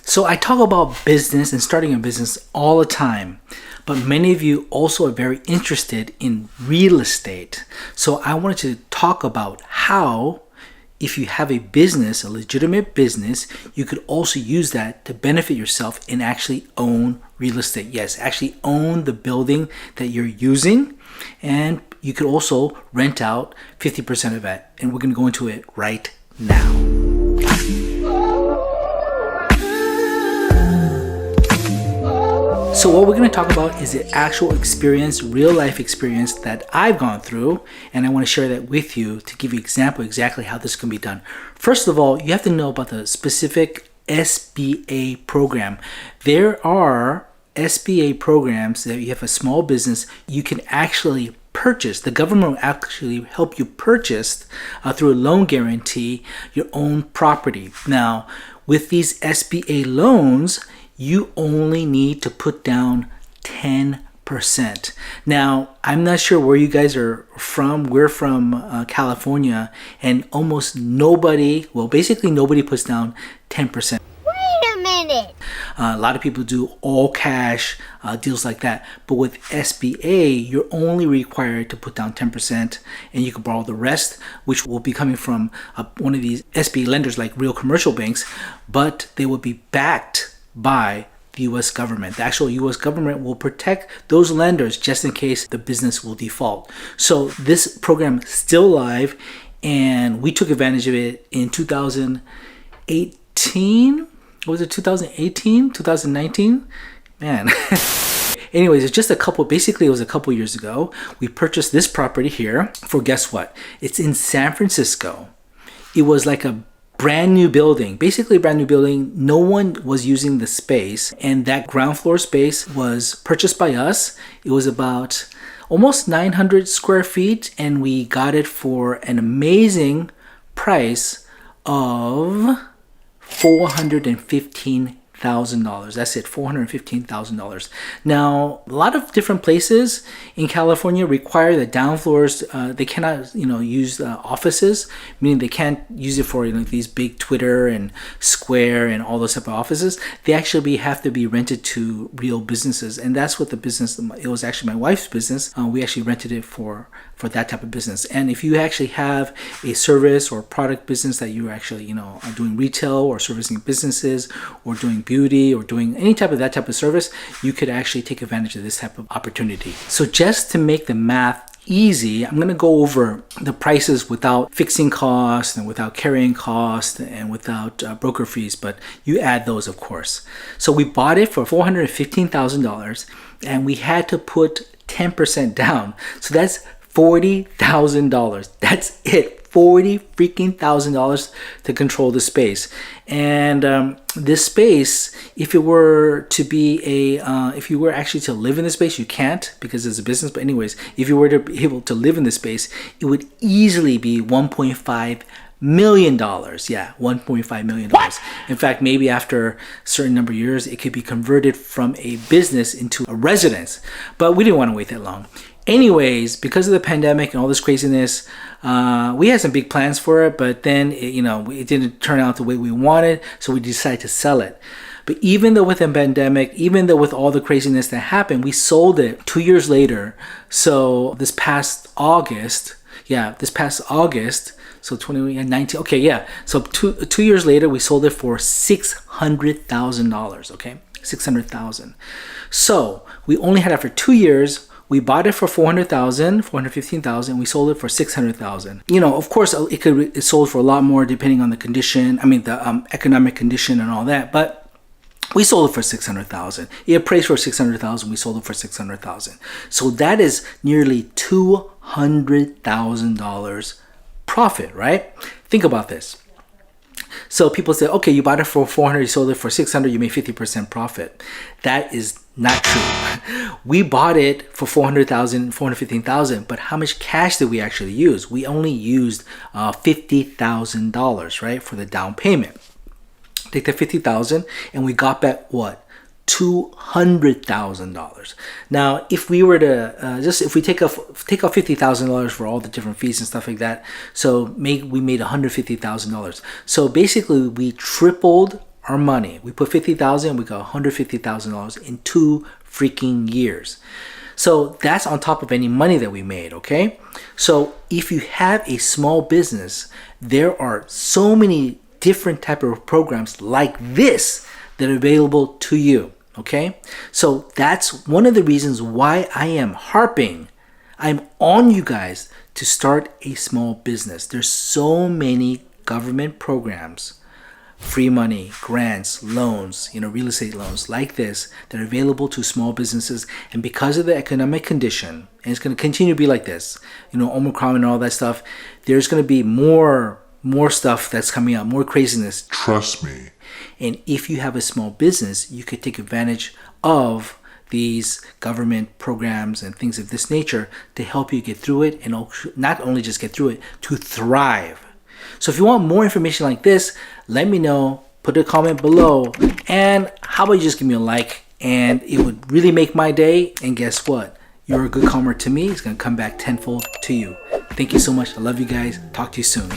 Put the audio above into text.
So I talk about business and starting a business all the time, but many of you also are very interested in real estate. So I wanted to talk about how, if you have a business, a legitimate business, you could also use that to benefit yourself and actually own real estate. Yes, actually own the building that you're using, and you could also rent out 50% of it. And we're going to go into it right now. So what we're going to talk about is the actual experience, real life experience that I've gone through, and I want to share that with you to give you an example exactly how this can be done. First of all, you have to know about the specific SBA program. There are SBA programs that you have a small business, you can actually purchase. The government will actually help you purchase through a loan guarantee your own property. Now, with these SBA loans, you only need to put down 10%. Now, I'm not sure where you guys are from. We're from California, and almost nobody, well, basically nobody puts down 10%. Wait a minute. A lot of people do all cash deals like that. But with SBA, you're only required to put down 10%, and you can borrow the rest, which will be coming from one of these SBA lenders like real commercial banks, but they will be backed by the US government. The actual US government will protect those lenders just in case the business will default. So this program is still live, and we took advantage of it in 2018. Was it 2018? 2019? Man. Anyways, it's just basically it was a couple years ago. We purchased this property here for, guess what? It's in San Francisco. It was like a brand new building, basically a brand new building. No one was using the space, and that ground floor space was purchased by us. It was about almost 900 square feet, and we got it for an amazing price of $415,000. That's it, $415,000. Now, a lot of different places in California require the down floors. They cannot, use offices, meaning they can't use it for these big Twitter and Square and all those type of offices. They actually have to be rented to real businesses, and that's what the business. It was actually my wife's business. We actually rented it for that type of business. And if you actually have a service or product business that you're actually are doing retail or servicing businesses or doing beauty or doing any type of that type of service, you could actually take advantage of this type of opportunity. So just to make the math easy, I'm going to go over the prices without fixing costs and without carrying costs and without broker fees, but you add those, of course. So we bought it for $415,000, and we had to put 10% down. So that's $40,000. That's it. $40,000 to control the space. And this space, if it were to be if you were actually to live in the space, you can't because it's a business. But anyways, if you were to be able to live in the space, it would easily be $1.5 million. Yeah, $1.5 million. What? In fact, maybe after a certain number of years, it could be converted from a business into a residence. But we didn't want to wait that long. Anyways, because of the pandemic and all this craziness, we had some big plans for it, but then it didn't turn out the way we wanted, so we decided to sell it. But even though with the pandemic, even though with all the craziness that happened, we sold it 2 years later. So this past August, so 2019, okay, yeah. So two years later, we sold it for $600,000, okay? $600,000. So we only had it for 2 years. We bought it for $415,000. We sold it for $600,000. Of course, it sold for a lot more depending on the condition. The economic condition and all that. But we sold it for $600,000. It appraised for $600,000. We sold it for $600,000. So that is nearly $200,000 profit, right? Think about this. So people say, okay, you bought it for $400, you sold it for $600, you made 50% profit. That is not true. We bought it for $400,000, $415,000, but how much cash did we actually use? We only used $50,000, right, for the down payment. Take that $50,000 and we got back what? $200,000. Now, if we were to if we take off $50,000 for all the different fees and stuff like that, so we made $150,000. So basically, we tripled our money. We put $50,000, we got $150,000 in 2 freaking years. So that's on top of any money that we made, okay? So if you have a small business, there are so many different type of programs like this that are available to you, okay? So that's one of the reasons why I'm on you guys to start a small business. There's so many government programs, free money, grants, loans, real estate loans like this that are available to small businesses. And because of the economic condition, and it's going to continue to be like this, Omicron and all that stuff, there's going to be more stuff that's coming out, more craziness. Trust me. And if you have a small business, you could take advantage of these government programs and things of this nature to help you get through it, and not only just get through it, to thrive. So if you want more information like this, let me know, put a comment below, and how about you just give me a like, and it would really make my day. And guess what? You're a good karma to me. It's going to come back tenfold to you. Thank you so much. I love you guys. Talk to you soon.